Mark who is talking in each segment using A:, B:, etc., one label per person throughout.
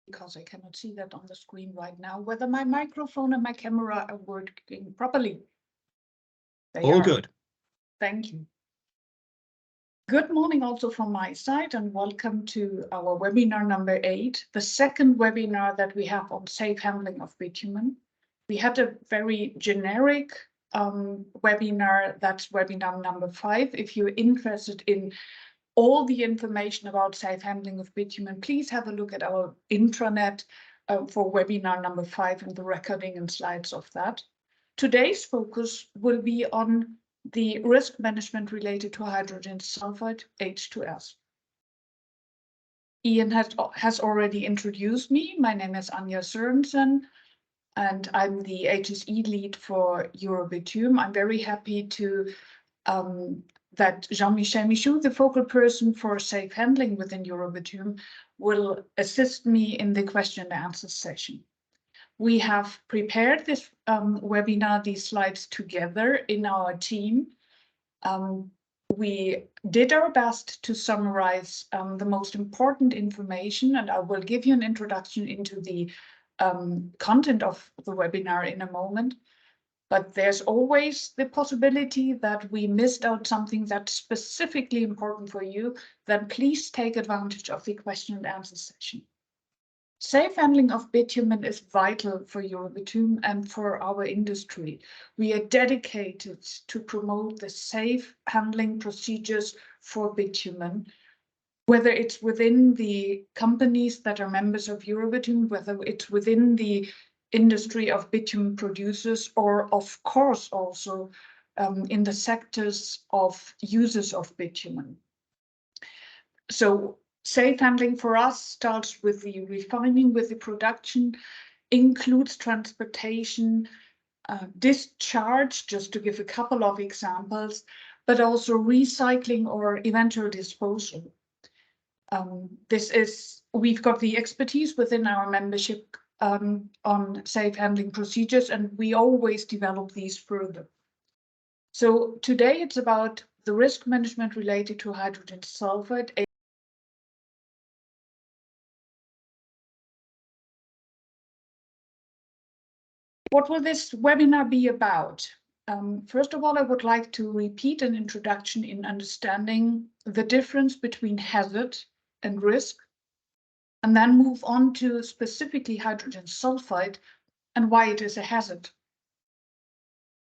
A: because I cannot see that on the screen right now, whether my microphone and my camera are working properly. They
B: All
A: are.
B: good.
A: Thank you. Good morning also from my side, and welcome to our webinar number 8, the second webinar that we have on safe handling of bitumen. We had a very generic webinar, that's webinar number 5. If you're interested in all the information about safe handling of bitumen, please have a look at our intranet for webinar number 5 and the recording and slides of that. Today's focus will be on the risk management related to hydrogen sulfide, H2S. Ian has already introduced me. My name is Anja Sørensen, and I'm the HSE lead for Eurobitume. I'm very happy to that Jean-Michel Michaud, the focal person for safe handling within Eurobitume, will assist me in the question and answer session. We have prepared this webinar, these slides together in our team. We did our best to summarize the most important information, and I will give you an introduction into the content of the webinar in a moment. But there's always the possibility that we missed out something that's specifically important for you. Then please take advantage of the question and answer session. Safe handling of bitumen is vital for Eurobitume and for our industry. We are dedicated to promote the safe handling procedures for bitumen, whether it's within the companies that are members of Eurobitume, whether it's within the industry of bitumen producers, or of course also in the sectors of users of bitumen. So safe handling for us starts with the refining, with the production, includes transportation, discharge, just to give a couple of examples, but also recycling or eventual disposal. We've got the expertise within our membership on safe handling procedures, and we always develop these further. So today it's about the risk management related to hydrogen sulfide. What will this webinar be about? First of all, I would like to repeat an introduction in understanding the difference between hazard and risk, and then move on to specifically hydrogen sulfide and why it is a hazard.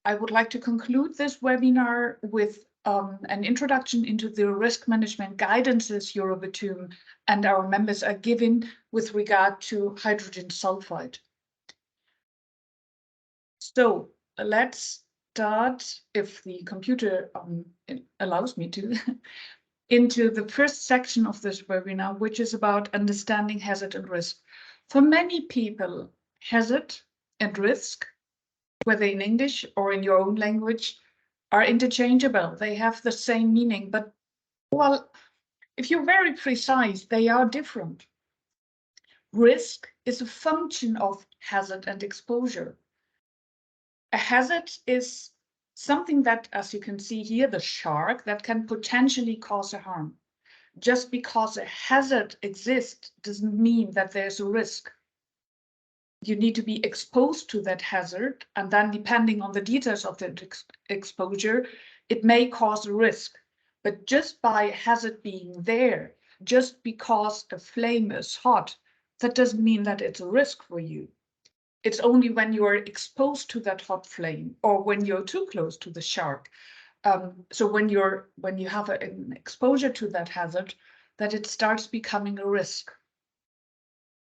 A: I would like to conclude this webinar with an introduction into the risk management guidances Eurobitume and our members are given with regard to hydrogen sulfide. So let's start, if the computer allows me to, into the first section of this webinar, which is about understanding hazard and risk. For many people, hazard and risk, whether in English or in your own language, are interchangeable. They have the same meaning, but well, if you're very precise, they are different. Risk is a function of hazard and exposure. A hazard is something that, as you can see here, the shark, that can potentially cause a harm. Just because a hazard exists doesn't mean that there's a risk. You need to be exposed to that hazard, and then depending on the details of that exposure, it may cause a risk. But just by hazard being there, just because a flame is hot, that doesn't mean that it's a risk for you. It's only when you are exposed to that hot flame, or when you're too close to the shark. So when you have an exposure to that hazard, that it starts becoming a risk.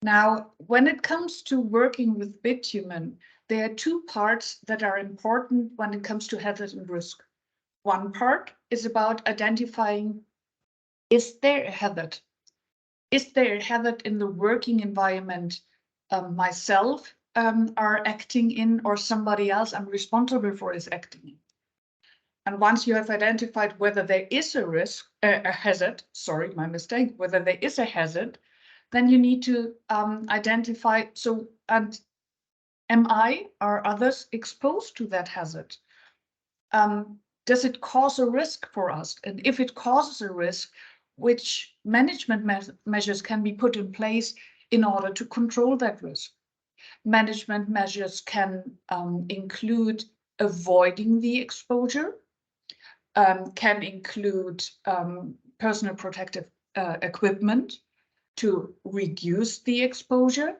A: Now, when it comes to working with bitumen, there are two parts that are important when it comes to hazard and risk. One part is about identifying, is there a hazard? Is there a hazard in the working environment myself are acting in, or somebody else I'm responsible for is acting in? And once you have identified whether there is a risk, a hazard, sorry, my mistake, whether there is a hazard, then you need to identify, and am I or others exposed to that hazard? Does it cause a risk for us? And if it causes a risk, which management measures can be put in place in order to control that risk. Management measures can include avoiding the exposure, can include personal protective equipment to reduce the exposure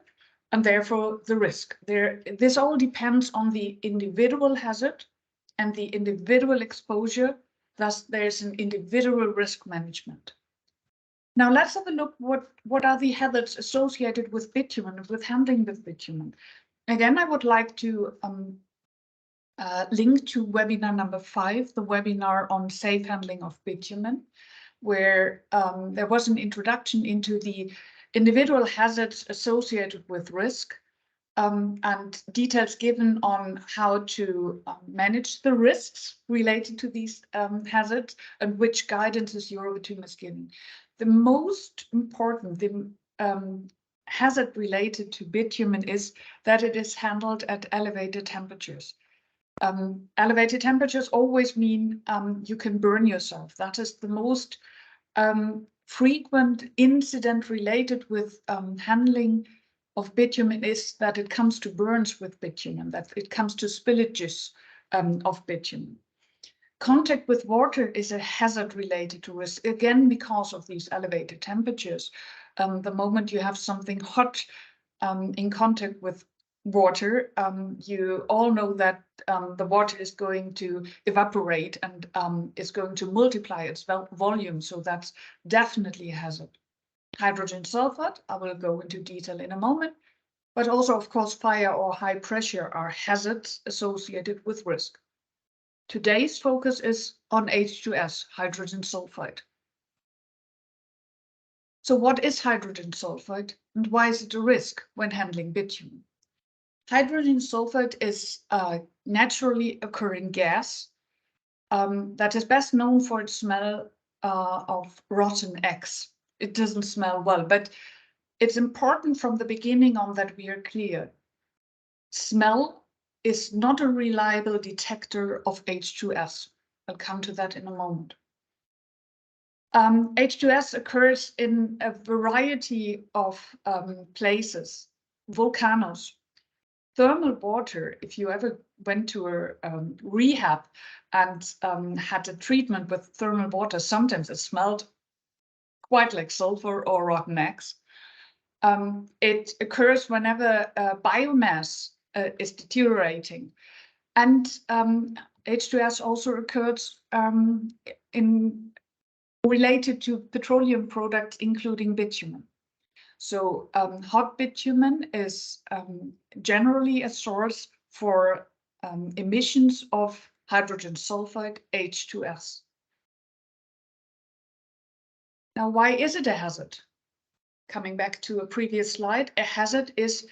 A: and therefore the risk. This all depends on the individual hazard and the individual exposure. Thus, there's an individual risk management. Now let's have a look what are the hazards associated with bitumen, with handling with bitumen. Again, I would like to link to webinar number 5, the webinar on safe handling of bitumen, where there was an introduction into the individual hazards associated with risk and details given on how to manage the risks related to these hazards and which guidances Eurobitume is giving. The most important hazard related to bitumen is that it is handled at elevated temperatures. Elevated temperatures always mean you can burn yourself. That is the most frequent incident related with handling of bitumen, is that it comes to burns with bitumen, that it comes to spillages of bitumen. Contact with water is a hazard related to risk, again, because of these elevated temperatures. The moment you have something hot in contact with water, you all know that the water is going to evaporate and is going to multiply its volume. So that's definitely a hazard. Hydrogen sulfide, I will go into detail in a moment, but also, of course, fire or high pressure are hazards associated with risk. Today's focus is on H2S, hydrogen sulfide. So what is hydrogen sulfide and why is it a risk when handling bitumen? Hydrogen sulfide is a naturally occurring gas that is best known for its smell of rotten eggs. It doesn't smell well, but it's important from the beginning on that we are clear. Smell is not a reliable detector of H2S. I'll come to that in a moment. H2S occurs in a variety of places, volcanoes, thermal water. If you ever went to a rehab and had a treatment with thermal water, sometimes it smelled quite like sulfur or rotten eggs. It occurs whenever biomass is deteriorating. And H2S also occurs related to petroleum products, including bitumen. So hot bitumen is generally a source for emissions of hydrogen sulfide, H2S. Now, why is it a hazard? Coming back to a previous slide, a hazard is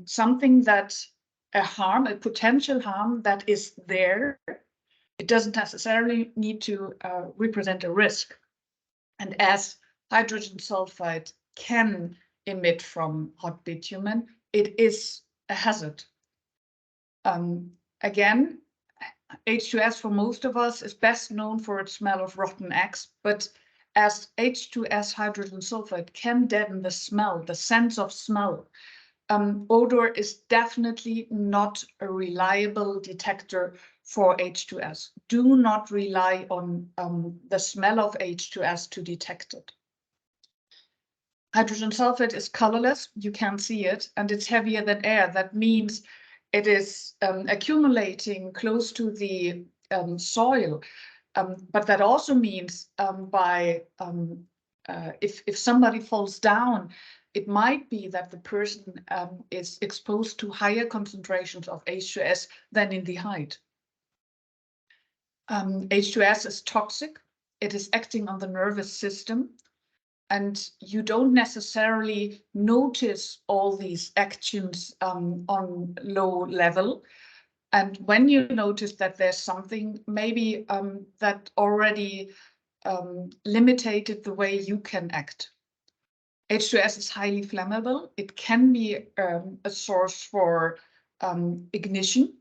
A: something that a potential harm that is there. It doesn't necessarily need to represent a risk. And as hydrogen sulfide can emit from hot bitumen, it is a hazard. Again, H2S for most of us is best known for its smell of rotten eggs, but as H2S hydrogen sulfide can deaden the smell, the sense of smell, odor is definitely not a reliable detector for H2S. Do not rely on the smell of H2S to detect it. Hydrogen sulfide is colorless, you can't see it, and it's heavier than air. That means it is accumulating close to the soil. But that also means if somebody falls down, it might be that the person is exposed to higher concentrations of H2S than in the height. H2S is toxic. It is acting on the nervous system. And you don't necessarily notice all these actions on low level. And when you notice that there's something maybe that already limited the way you can act. H2S is highly flammable. It can be a source for ignition.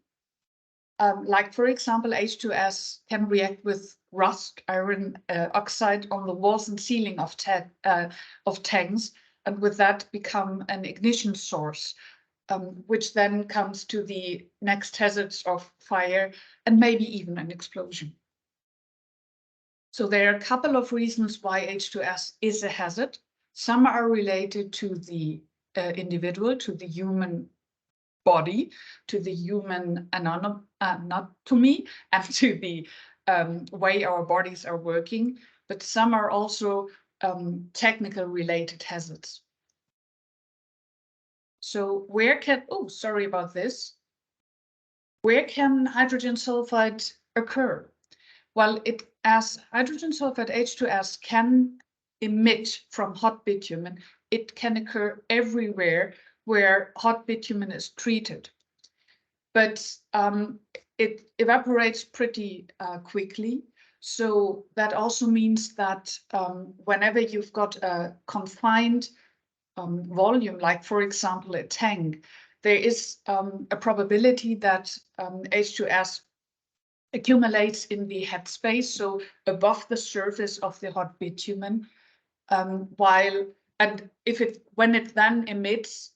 A: Like, for example, H2S can react with rust, iron oxide on the walls and ceiling of tanks. and with that become an ignition source, which then comes to the next hazards of fire and maybe even an explosion. So there are a couple of reasons why H2S is a hazard. Some are related to the individual, to the human body, to the human anatomy, and to the way our bodies are working, but some are also technical related hazards. So where can, oh, sorry about this. Where can hydrogen sulfide occur? Well, as hydrogen sulfide H2S can emit from hot bitumen, it can occur everywhere where hot bitumen is treated. But it evaporates pretty quickly. So that also means that whenever you've got a confined volume, like for example, a tank, there is a probability that H2S accumulates in the headspace, so above the surface of the hot bitumen, when it then emits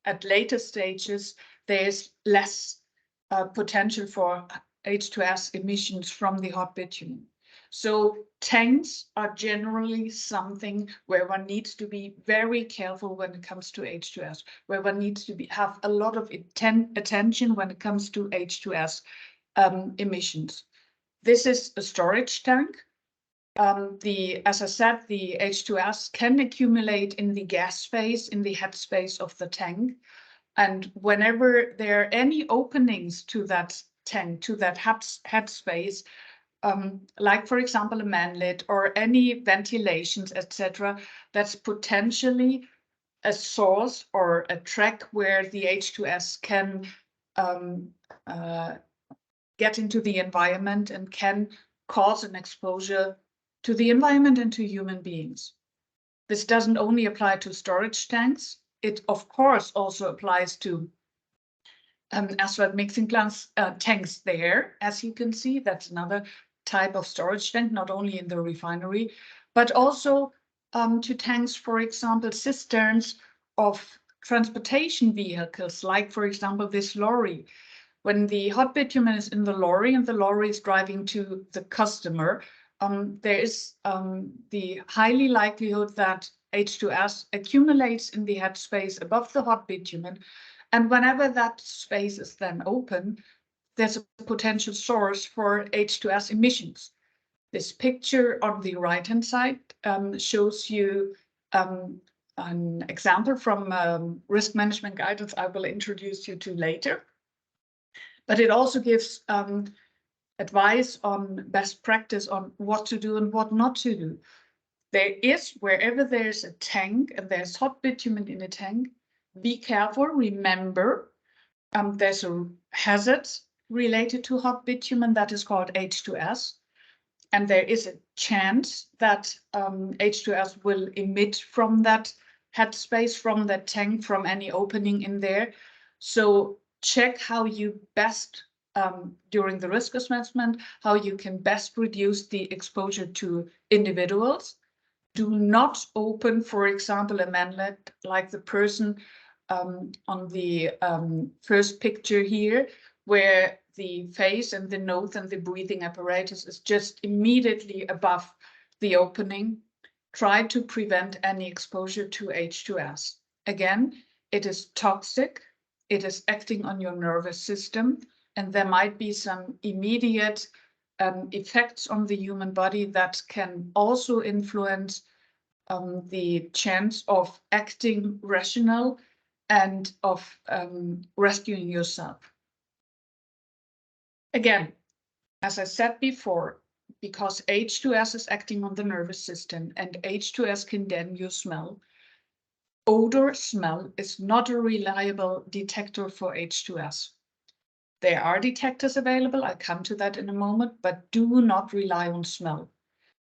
A: at later stages, there's less potential for H2S emissions from the hot bitumen. So tanks are generally something where one needs to be very careful when it comes to H2S, where one needs to have a lot of attention when it comes to H2S emissions. This is a storage tank. As I said, the H2S can accumulate in the gas phase, in the headspace of the tank. And whenever there are any openings to that tank, to that headspace, like for example, a manlet or any ventilations, etc., that's potentially a source or a track where the H2S can get into the environment and can cause an exposure to the environment and to human beings. This doesn't only apply to storage tanks. It, of course, also applies to asphalt mixing plants, tanks there. As you can see, that's another type of storage tank, not only in the refinery, but also to tanks, for example, cisterns of transportation vehicles, like, for example, this lorry. When the hot bitumen is in the lorry and the lorry is driving to the customer, there is the highly likelihood that H2S accumulates in the headspace above the hot bitumen. And whenever that space is then open, there's a potential source for H2S emissions. This picture on the right-hand side shows you an example from risk management guidance I will introduce you to later. But it also gives advice on best practice on what to do and what not to do. There is, wherever there's a tank and there's hot bitumen in a tank, be careful, remember, there's a hazard related to hot bitumen that is called H2S. And there is a chance that H2S will emit from that headspace, from that tank, from any opening in there. So check how you best, during the risk assessment, how you can best reduce the exposure to individuals. Do not open, for example, a manlet like the person on the first picture here, where the face and the nose and the breathing apparatus is just immediately above the opening. Try to prevent any exposure to H2S. Again, it is toxic. It is acting on your nervous system, and there might be some immediate effects on the human body that can also influence the chance of acting rational and of rescuing yourself. Again, as I said before, because H2S is acting on the nervous system and H2S can dampen your smell, odor smell is not a reliable detector for H2S. There are detectors available, I'll come to that in a moment, but do not rely on smell.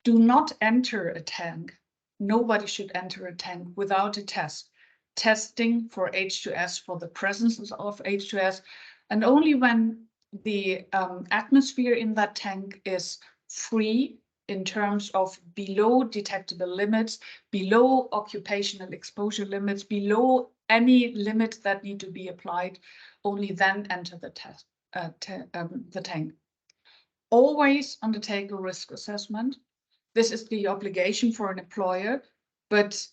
A: Do not enter a tank. Nobody should enter a tank without a test. Testing for H2S, for the presence of H2S, and only when the atmosphere in that tank is free in terms of below detectable limits, below occupational exposure limits, below any limits that need to be applied, only then enter the tank. Always undertake a risk assessment. This is the obligation for an employer, but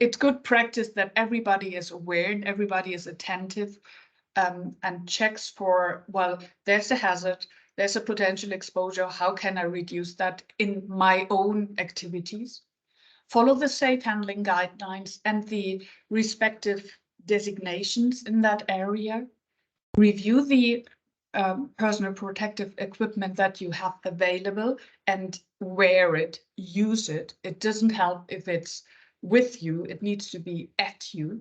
A: it's good practice that everybody is aware and everybody is attentive and checks for, well, there's a hazard, there's a potential exposure, how can I reduce that in my own activities? Follow the safe handling guidelines and the respective designations in that area. Review the personal protective equipment that you have available and wear it, use it. It doesn't help if it's with you, it needs to be at you.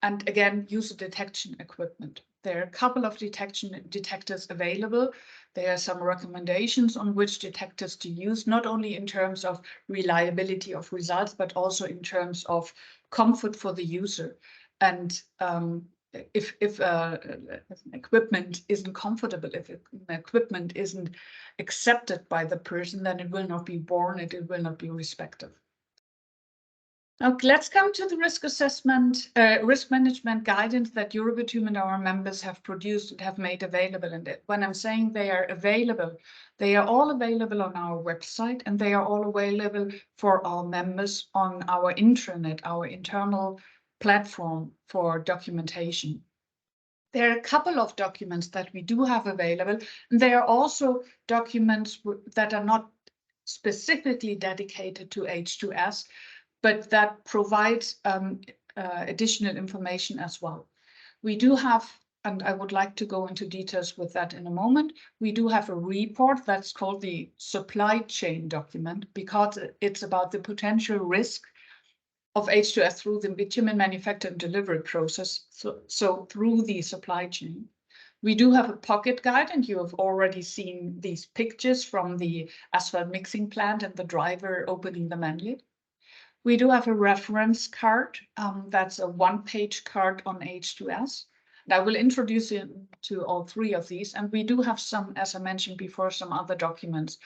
A: And again, use the detection equipment. There are a couple of detectors available. There are some recommendations on which detectors to use, not only in terms of reliability of results, but also in terms of comfort for the user. And if equipment isn't comfortable, if equipment isn't accepted by the person, then it will not be worn, it will not be respected. Okay, let's come to the risk assessment, risk management guidance that Eurobitume and our members have produced and have made available. And when I'm saying they are available, they are all available on our website, and they are all available for our members on our intranet, our internal platform for documentation. There are a couple of documents that we do have available, and there are also documents that are not specifically dedicated to H2S, but that provides additional information as well. We do have, and I would like to go into details with that in a moment, we do have a report that's called the supply chain document, because it's about the potential risk of H2S through the bitumen manufacture and delivery process, so through the supply chain. We do have a pocket guide, and you have already seen these pictures from the asphalt mixing plant and the driver opening the manual. We do have a reference card. That's a one-page card on H2S. And I will introduce you to all three of these. And we do have some, as I mentioned before, some other documents.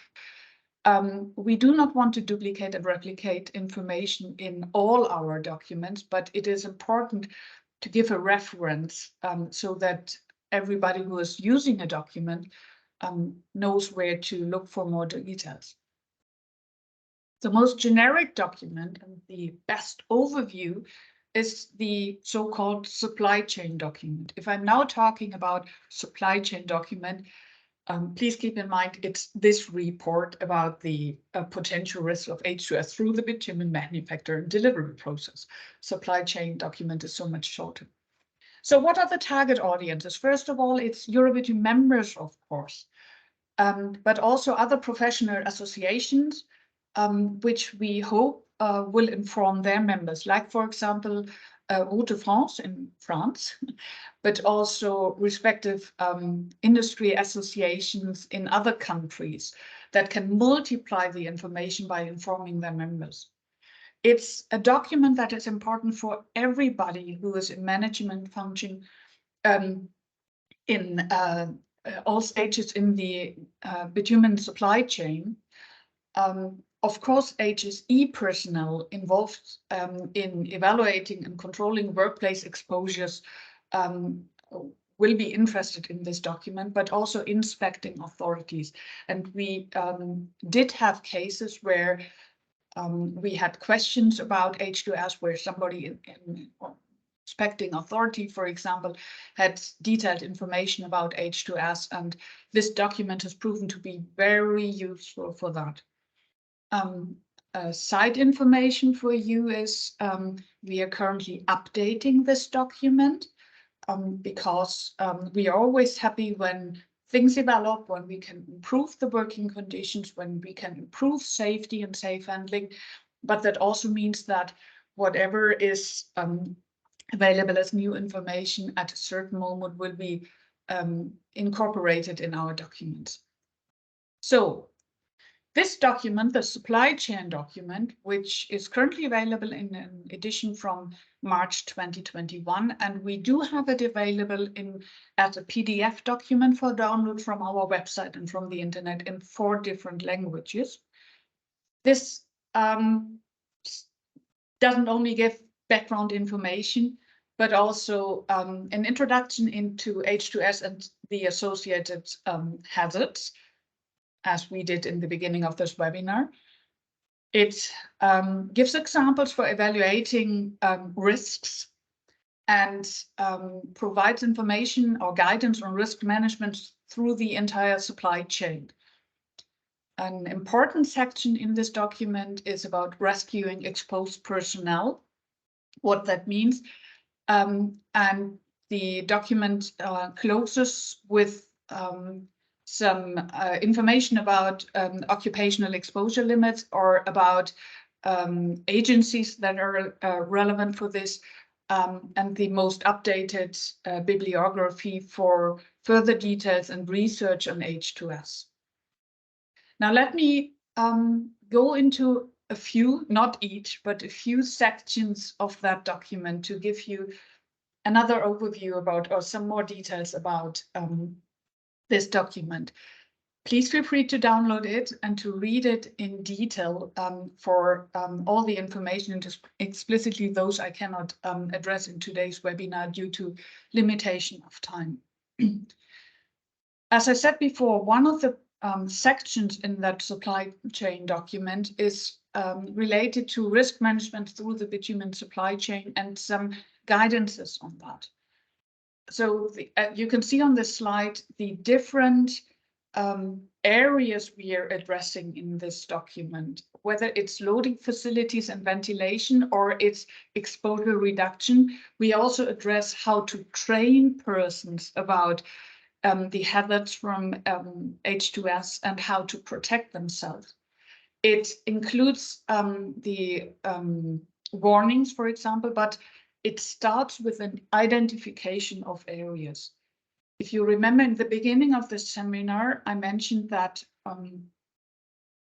A: We do not want to duplicate and replicate information in all our documents, but it is important to give a reference so that everybody who is using a document knows where to look for more details. The most generic document and the best overview is the so-called supply chain document. If I'm now talking about supply chain document, please keep in mind it's this report about the potential risk of H2S through the bitumen manufacture and delivery process. Supply chain document is so much shorter. So what are the target audiences? First of all, it's Eurobitume members, of course, but also other professional associations, which we hope will inform their members, like, for example, Route de France in France, but also respective industry associations in other countries that can multiply the information by informing their members. It's a document that is important for everybody who is in management function in all stages in the bitumen supply chain. Of course, HSE personnel involved in evaluating and controlling workplace exposures will be interested in this document, but also inspecting authorities. And we did have cases where we had questions about H2S, where somebody in inspecting authority, for example, had detailed information about H2S, and this document has proven to be very useful for that. Side information for you is we are currently updating this document because we are always happy when things develop, when we can improve the working conditions, when we can improve safety and safe handling. But that also means that whatever is available as new information at a certain moment will be incorporated in our documents. So This document, the supply chain document, which is currently available in an edition from March 2021, and we do have it available as a PDF document for download from our website and from the internet in 4 different languages. This doesn't only give background information, but also an introduction into H2S and the associated hazards, as we did in the beginning of this webinar. It gives examples for evaluating risks and provides information or guidance on risk management through the entire supply chain. An important section in this document is about rescuing exposed personnel, what that means. And the document closes with some information about occupational exposure limits, or about agencies that are relevant for this, and the most updated bibliography for further details and research on H2S. Now let me go into a few, not each, but a few sections of that document to give you another overview about, or some more details about this document. Please feel free to download it and to read it in detail for all the information, and explicitly those I cannot address in today's webinar due to limitation of time. As I said before, one of the sections in that supply chain document is related to risk management through the bitumen supply chain and some guidances on that. So you can see on this slide the different areas we are addressing in this document, whether it's loading facilities and ventilation or it's exposure reduction. We also address how to train persons about the hazards from H2S and how to protect themselves. It includes the warnings, for example, but it starts with an identification of areas. If you remember, in the beginning of this seminar, I mentioned that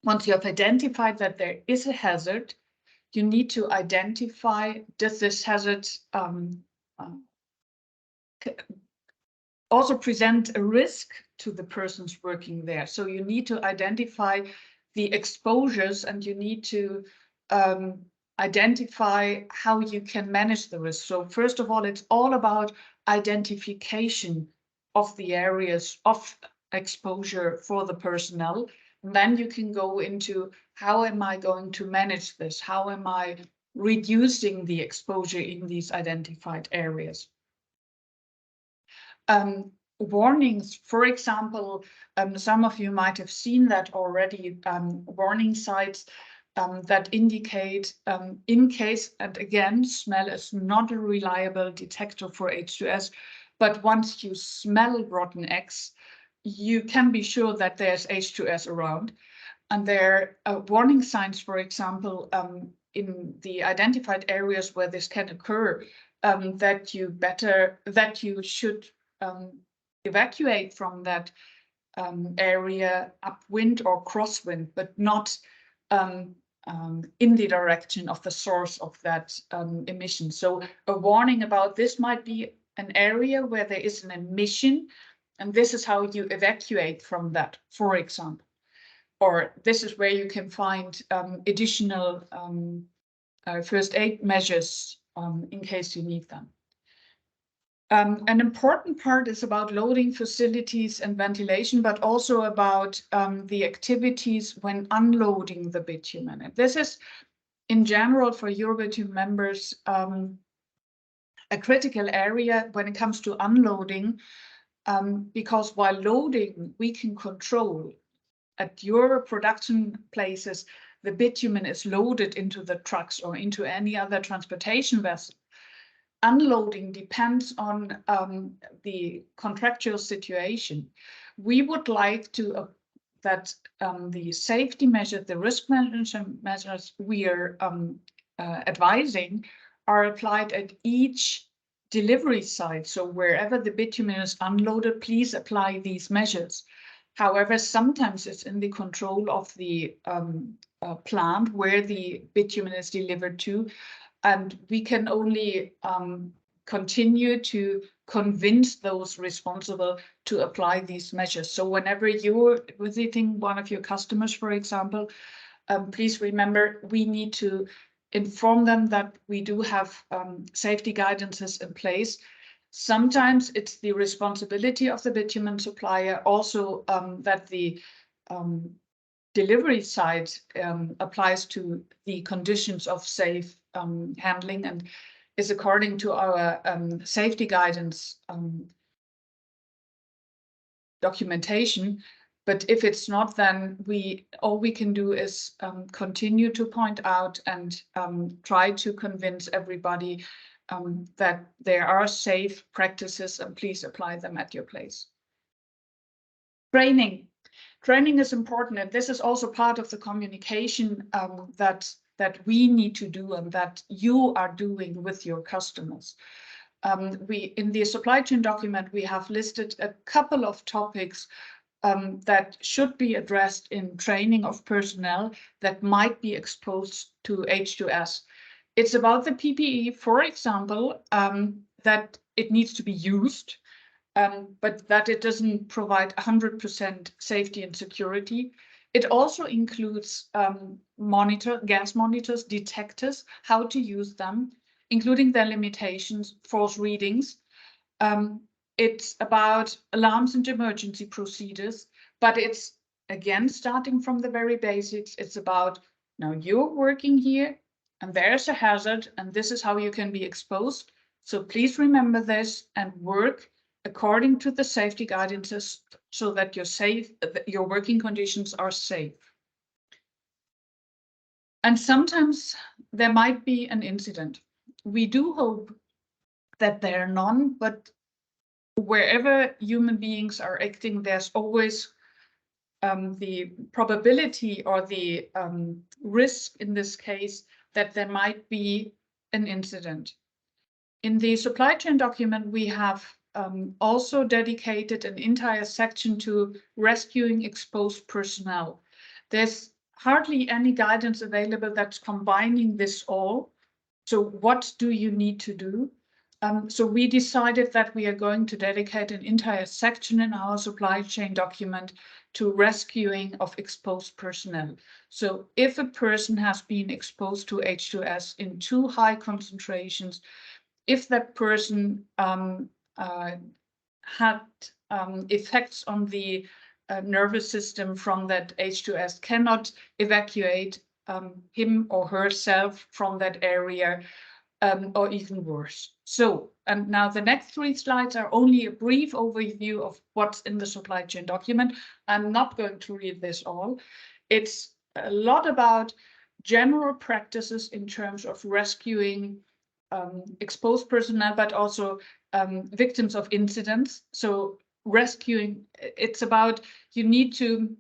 A: once you have identified that there is a hazard, you need to identify, does this hazard also present a risk to the persons working there? So you need to identify the exposures, and you need to identify how you can manage the risk. So first of all, it's all about identification of the areas of exposure for the personnel. And then you can go into, how am I going to manage this? How am I reducing the exposure in these identified areas? Warnings, for example, some of you might have seen that already, warning signs that indicate in case, and again, smell is not a reliable detector for H2S, but once you smell rotten eggs, you can be sure that there's H2S around. And there are warning signs, for example, in the identified areas where this can occur, that you should evacuate from that area upwind or crosswind, but not in the direction of the source of that emission. So a warning about this might be an area where there is an emission, and this is how you evacuate from that, for example. Or this is where you can find additional first aid measures in case you need them. An important part is about loading facilities and ventilation, but also about the activities when unloading the bitumen. And this is, in general, for Eurobitume members, a critical area when it comes to unloading, because while loading, we can control. At your production places, the bitumen is loaded into the trucks or into any other transportation vessel. Unloading depends on the contractual situation. We would like to that the safety measures, the risk management measures we are advising are applied at each delivery site. So wherever the bitumen is unloaded, please apply these measures. However, sometimes it's in the control of the plant where the bitumen is delivered to, and we can only continue to convince those responsible to apply these measures. So whenever you're visiting one of your customers, for example, please remember we need to inform them that we do have safety guidances in place. Sometimes it's the responsibility of the bitumen supplier, also that the delivery side applies to the conditions of safe handling and is according to our safety guidance documentation. But if it's not, then all we can do is continue to point out and try to convince everybody that there are safe practices and please apply them at your place. Training. Training is important, and this is also part of the communication that we need to do and that you are doing with your customers. In the supply chain document, we have listed a couple of topics that should be addressed in training of personnel that might be exposed to H2S. It's about the PPE, for example, that it needs to be used, but that it doesn't provide 100% safety and security. It also includes gas monitors, detectors, how to use them, including their limitations, false readings. It's about alarms and emergency procedures, but it's, again, starting from the very basics. It's about, now you're working here and there's a hazard and this is how you can be exposed. So please remember this and work according to the safety guidances so that your working conditions are safe. And sometimes there might be an incident. We do hope that there are none, but wherever human beings are acting, there's always the probability or the risk in this case that there might be an incident. In the supply chain document, we have also dedicated an entire section to rescuing exposed personnel. There's hardly any guidance available that's combining this all. So what do you need to do? So we decided that we are going to dedicate an entire section in our supply chain document to rescuing of exposed personnel. So if a person has been exposed to H2S in too high concentrations, if that person had effects on the nervous system from that H2S, cannot evacuate him or herself from that area, or even worse. So, and now the next 3 slides are only a brief overview of what's in the supply chain document. I'm not going to read this all. It's a lot about general practices in terms of rescuing exposed personnel, but also victims of incidents. So rescuing, it's about you need to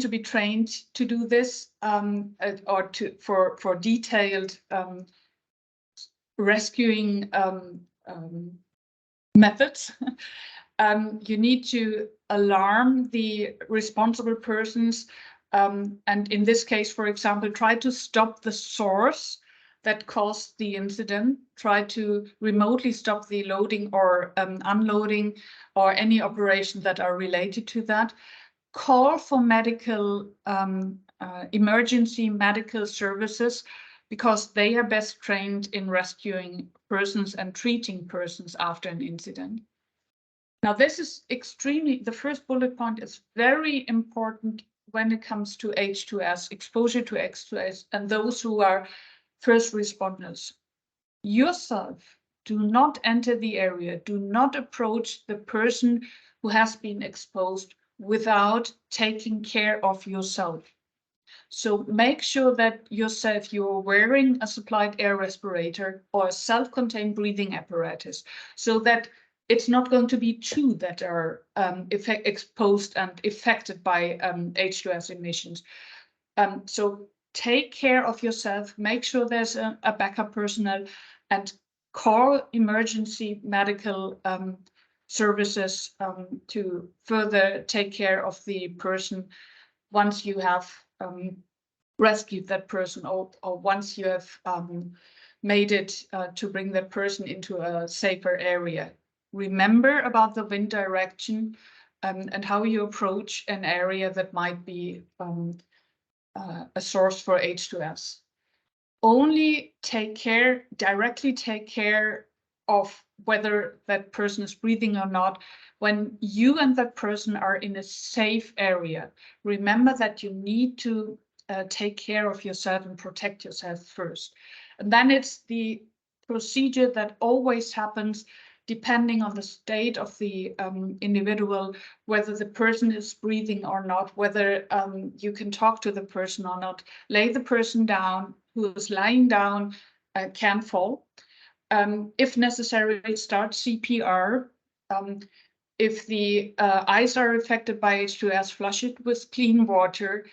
A: be trained to do this, or for detailed rescuing methods. You need to alarm the responsible persons, and in this case, for example, try to stop the source that caused the incident, try to remotely stop the loading or unloading or any operation that are related to that. Call for medical emergency medical services, because they are best trained in rescuing persons and treating persons after an incident. Now, this is the first bullet point is very important when it comes to H2S, exposure to H2S, and those who are first responders. Yourself, do not enter the area, do not approach the person who has been exposed without taking care of yourself. So make sure that yourself, you're wearing a supplied air respirator or a self-contained breathing apparatus, so that it's not going to be two that are exposed and affected by H2S emissions. So take care of yourself, make sure there's a backup personnel, and call emergency medical services to further take care of the person once you have rescued that person, or once you have made it to bring that person into a safer area. Remember about the wind direction and how you approach an area that might be a source for H2S. Only directly take care of whether that person is breathing or not when you and that person are in a safe area. Remember that you need to take care of yourself and protect yourself first. And then it's the procedure that always happens depending on the state of the individual, whether the person is breathing or not, whether you can talk to the person or not. Lay the person down. Who is lying down can fall. If necessary, start CPR. If the eyes are affected by H2S, flush it with clean water.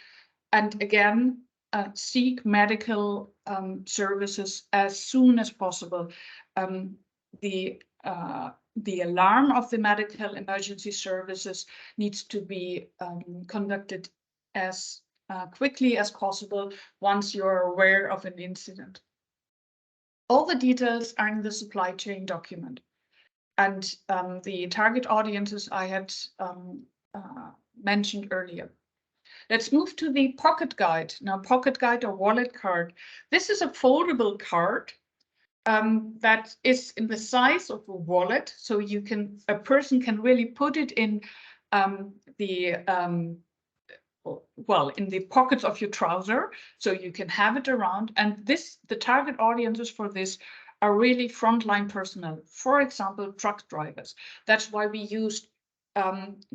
A: And again, seek medical services as soon as possible. The alarm of the medical emergency services needs to be conducted as quickly as possible once you're aware of an incident. All the details are in the supply chain document. And the target audiences I had mentioned earlier. Let's move to the pocket guide. Now, pocket guide or wallet card. This is a foldable card that is in the size of a wallet. So a person can really put it in in the pockets of your trouser, so you can have it around. And the target audiences for this are really frontline personnel, for example, truck drivers. That's why we used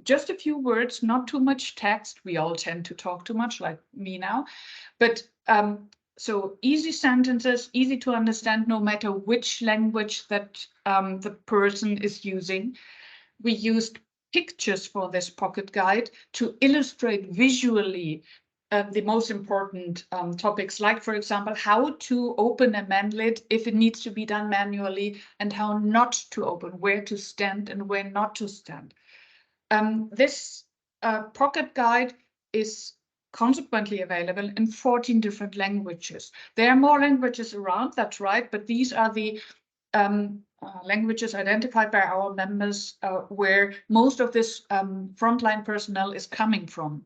A: just a few words, not too much text. We all tend to talk too much, like me now. But so easy sentences, easy to understand, no matter which language that the person is using. We used pictures for this pocket guide to illustrate visually the most important topics, like, for example, how to open a man lid if it needs to be done manually, and how not to open, where to stand and where not to stand. This pocket guide is consequently available in 14 different languages. There are more languages around, that's right, but these are the languages identified by our members where most of this frontline personnel is coming from.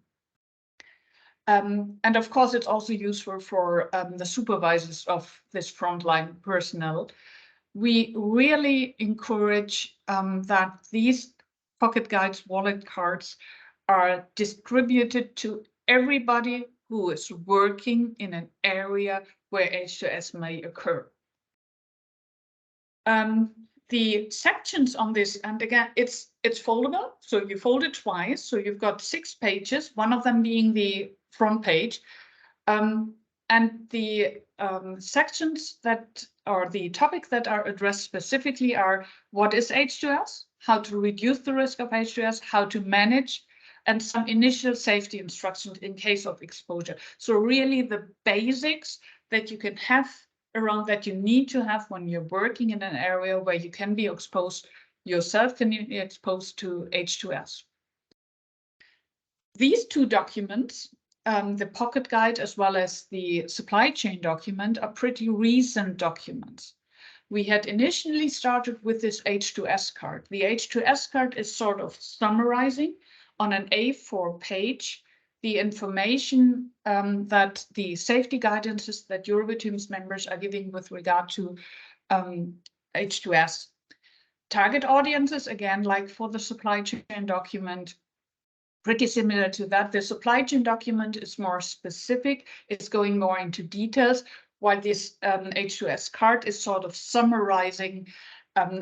A: And of course, it's also useful for the supervisors of this frontline personnel. We really encourage that these pocket guides, wallet cards, are distributed to everybody who is working in an area where H2S may occur. The sections on this, and again, it's foldable, so you fold it twice. So you've got 6 pages, one of them being the front page. And the sections that are the topics that are addressed specifically are: what is H2S, how to reduce the risk of H2S, how to manage, and some initial safety instructions in case of exposure. So really the basics that you can have around, that you need to have when you're working in an area where you can be exposed yourself, can be exposed to H2S. These 2 documents, the pocket guide as well as the supply chain document, are pretty recent documents. We had initially started with this H2S card. The H2S card is sort of summarizing on an A4 page the information that the safety guidances that Eurobitume's members are giving with regard to H2S. Target audiences, again, like for the supply chain document, pretty similar to that. The supply chain document is more specific, it's going more into details, while this H2S card is sort of summarizing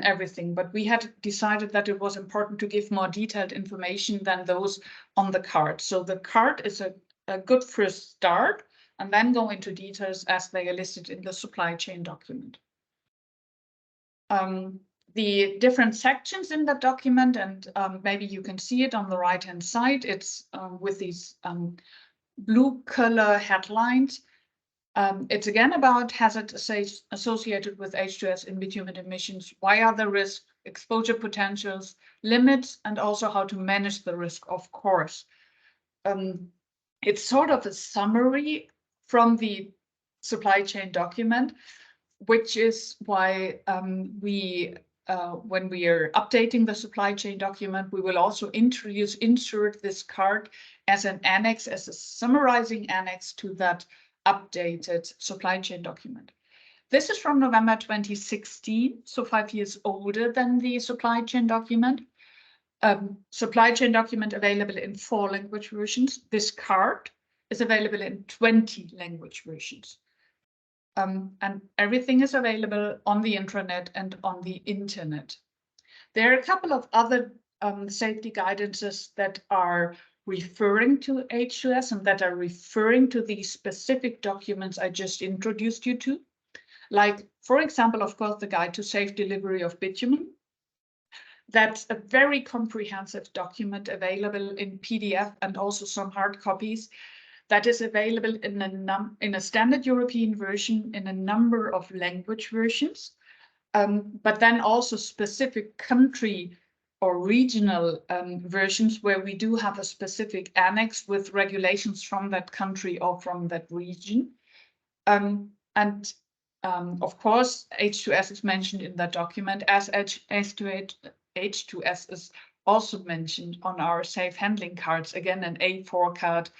A: everything. But we had decided that it was important to give more detailed information than those on the card. So the card is a good first start, and then go into details as they are listed in the supply chain document. The different sections in the document, and maybe you can see it on the right-hand side, it's with these blue color headlines. It's again about hazard associated with H2S in bitumen emissions. Why are the risk, exposure potentials, limits, and also how to manage the risk, of course. It's sort of a summary from the supply chain document, which is why when we are updating the supply chain document, we will also insert this card as an annex, as a summarizing annex to that updated supply chain document. This is from November 2016, so 5 years older than the supply chain document. Supply chain document available in 4 language versions. This card is available in 20 language versions. And everything is available on the intranet and on the internet. There are a couple of other safety guidances that are referring to H2S and that are referring to the specific documents I just introduced you to. Like, for example, of course, the Guide to Safe Delivery of Bitumen. That's a very comprehensive document available in PDF and also some hard copies that is available in a standard European version, in a number of language versions, but then also specific country or regional versions where we do have a specific annex with regulations from that country or from that region. Of course, H2S is mentioned in that document, as H2S is also mentioned on our safe handling cards, again, an A4 card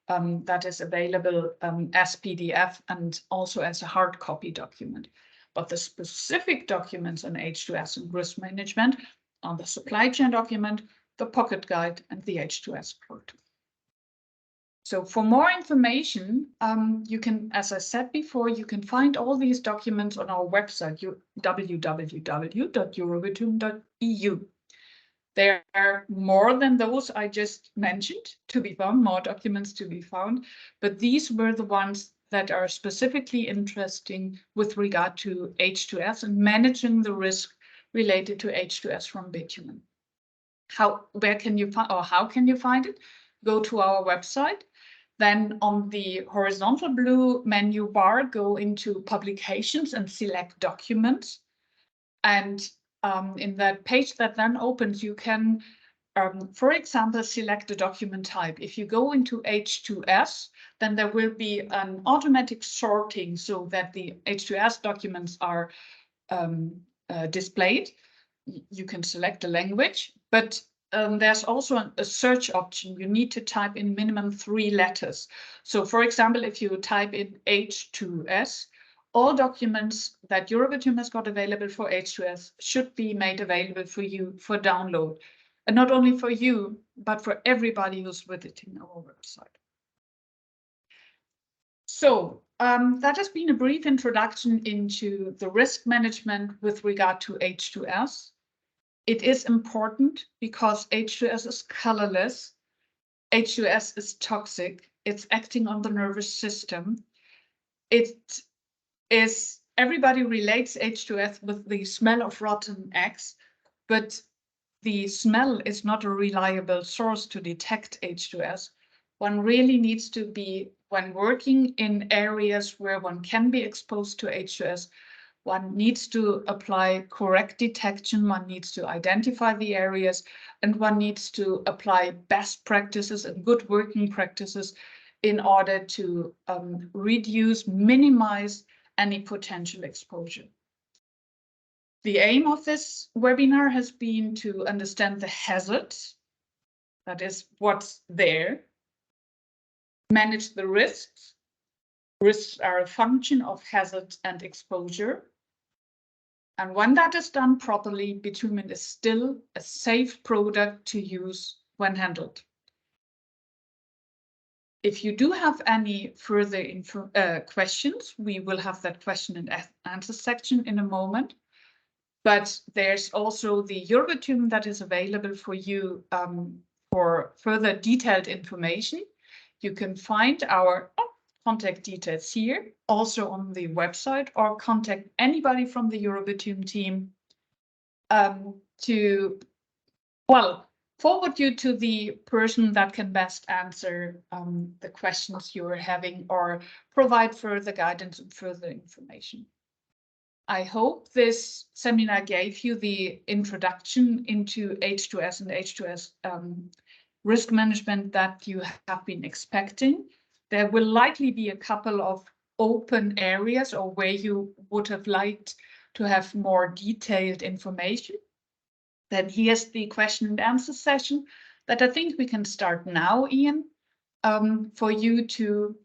A: that is available as PDF and also as a hard copy document. But the specific documents on H2S and risk management are the supply chain document, the pocket guide, and the H2S portal. So for more information, you can, as I said before, you can find all these documents on our website, www.eurobitume.eu. There are more than those I just mentioned to be found, more documents to be found, but these were the ones that are specifically interesting with regard to H2S and managing the risk related to H2S from bitumen. How can you find it? Go to our website. Then on the horizontal blue menu bar, go into publications and select documents. And in that page that then opens, you can, for example, select a document type. If you go into H2S, then there will be an automatic sorting so that the H2S documents are displayed. You can select a language, but there's also a search option. You need to type in minimum 3 letters. So for example, if you type in H2S, all documents that Eurobitume has got available for H2S should be made available for you for download. And not only for you, but for everybody who's visiting our website. So that has been a brief introduction into the risk management with regard to H2S. It is important because H2S is colorless. H2S is toxic. It's acting on the nervous system. Everybody relates H2S with the smell of rotten eggs, but the smell is not a reliable source to detect H2S. One really needs to be, when working in areas where one can be exposed to H2S, one needs to apply correct detection, one needs to identify the areas, and one needs to apply best practices and good working practices in order to minimize any potential exposure. The aim of this webinar has been to understand the hazard, that is what's there, manage the risks. Risks are a function of hazard and exposure. And when that is done properly, bitumen is still a safe product to use when handled. If you do have any further questions, we will have that question and answer section in a moment. But there's also the Eurobitume that is available for you for further detailed information. You can find our contact details here, also on the website, or contact anybody from the Eurobitume team forward you to the person that can best answer the questions you're having or provide further guidance and further information. I hope this seminar gave you the introduction into H2S and H2S risk management that you have been expecting. There will likely be a couple of open areas or where you would have liked to have more detailed information. Then here's the question and answer session that I think we can start now, Ian, for you to